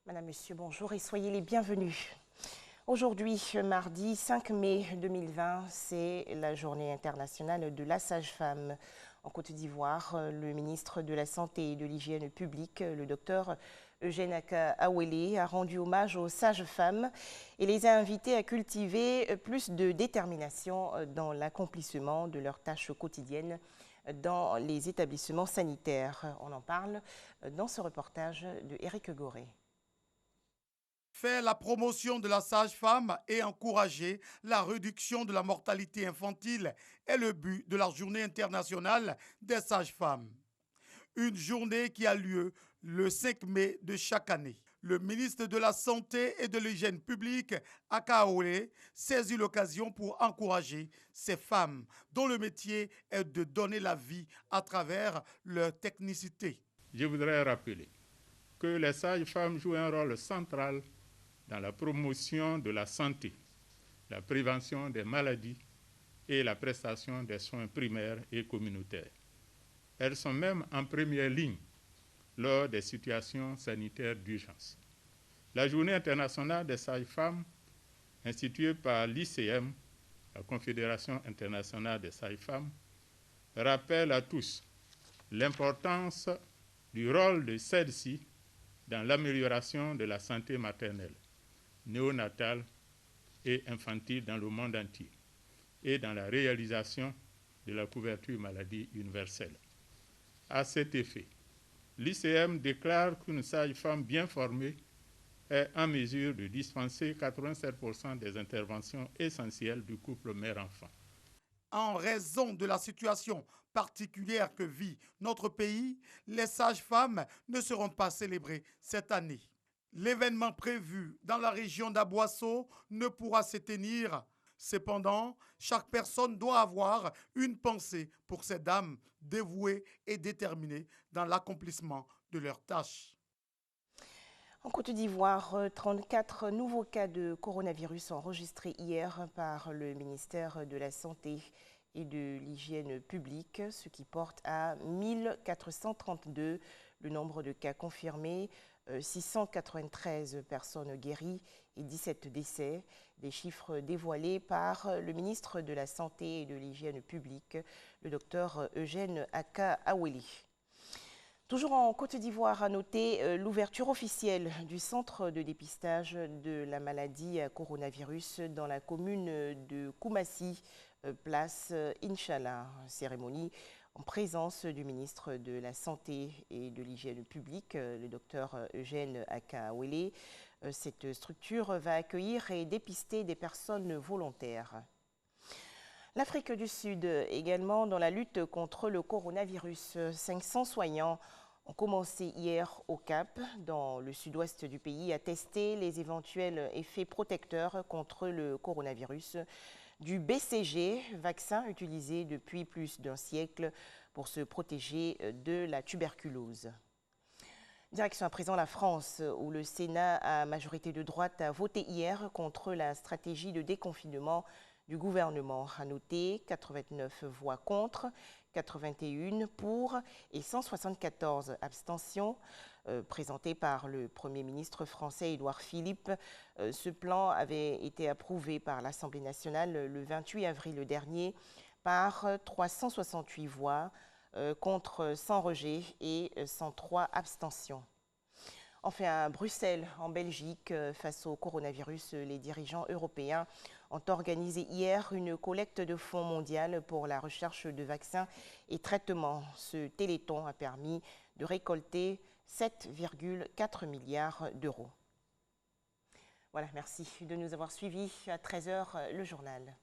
Madame, Monsieur, bonjour et soyez les bienvenus. Aujourd'hui, mardi 5 mai 2020, c'est la journée internationale de la sage-femme. En Côte d'Ivoire, le ministre de la Santé et de l'Hygiène publique, le docteur Eugène Aka-Awele, a rendu hommage aux sages-femmes et les a invitées à cultiver plus de détermination dans l'accomplissement de leurs tâches quotidiennes dans les établissements sanitaires. On en parle dans ce reportage de Éric Goré. Faire la promotion de la sage-femme et encourager la réduction de la mortalité infantile est le but de la Journée internationale des sages-femmes. Une journée qui a lieu le 5 mai de chaque année. Le ministre de la Santé et de l'Hygiène publique, Aka-Awele, saisit l'occasion pour encourager ces femmes dont le métier est de donner la vie à travers leur technicité. Je voudrais rappeler que les sages-femmes jouent un rôle central dans la promotion de la santé, la prévention des maladies et la prestation des soins primaires et communautaires. Elles sont même en première ligne lors des situations sanitaires d'urgence. La Journée internationale des sages-femmes, instituée par l'ICM, la Confédération internationale des sages-femmes, rappelle à tous l'importance du rôle de celles-ci dans l'amélioration de la santé maternelle, néonatale et infantile dans le monde entier et dans la réalisation de la couverture maladie universelle. À cet effet, l'ICM déclare qu'une sage-femme bien formée est en mesure de dispenser 87% des interventions essentielles du couple mère-enfant. En raison de la situation particulière que vit notre pays, les sages-femmes ne seront pas célébrées cette année. L'événement prévu dans la région d'Aboisseau ne pourra se tenir. Cependant, chaque personne doit avoir une pensée pour ces dames dévouées et déterminées dans l'accomplissement de leurs tâches. En Côte d'Ivoire, 34 nouveaux cas de coronavirus enregistrés hier par le ministère de la Santé et de l'Hygiène publique, ce qui porte à 1432 le nombre de cas confirmés, 693 personnes guéries et 17 décès, des chiffres dévoilés par le ministre de la Santé et de l'Hygiène publique, le docteur Eugène Aka-Awele. Toujours en Côte d'Ivoire, à noter l'ouverture officielle du centre de dépistage de la maladie à coronavirus dans la commune de Koumassi, place Inch'Allah. Cérémonie en présence du ministre de la Santé et de l'Hygiène publique, le docteur Eugène Aka-Awele. Cette structure va accueillir et dépister des personnes volontaires. L'Afrique du Sud également dans la lutte contre le coronavirus. 500 soignants ont commencé hier au Cap, dans le sud-ouest du pays, à tester les éventuels effets protecteurs contre le coronavirus du BCG, vaccin utilisé depuis plus d'un siècle pour se protéger de la tuberculose. Direction à présent la France, où le Sénat à majorité de droite a voté hier contre la stratégie de déconfinement du gouvernement. À noter 89 voix contre, 81 pour et 174 abstentions présentées par le Premier ministre français Édouard Philippe. Ce plan avait été approuvé par l'Assemblée nationale le 28 avril dernier par 368 voix contre 100 rejets et 103 abstentions. Enfin, à Bruxelles, en Belgique, face au coronavirus, les dirigeants européens ont organisé hier une collecte de fonds mondiale pour la recherche de vaccins et traitements. Ce téléthon a permis de récolter 7,4 milliards d'euros. Voilà, merci de nous avoir suivis. À 13h, le journal.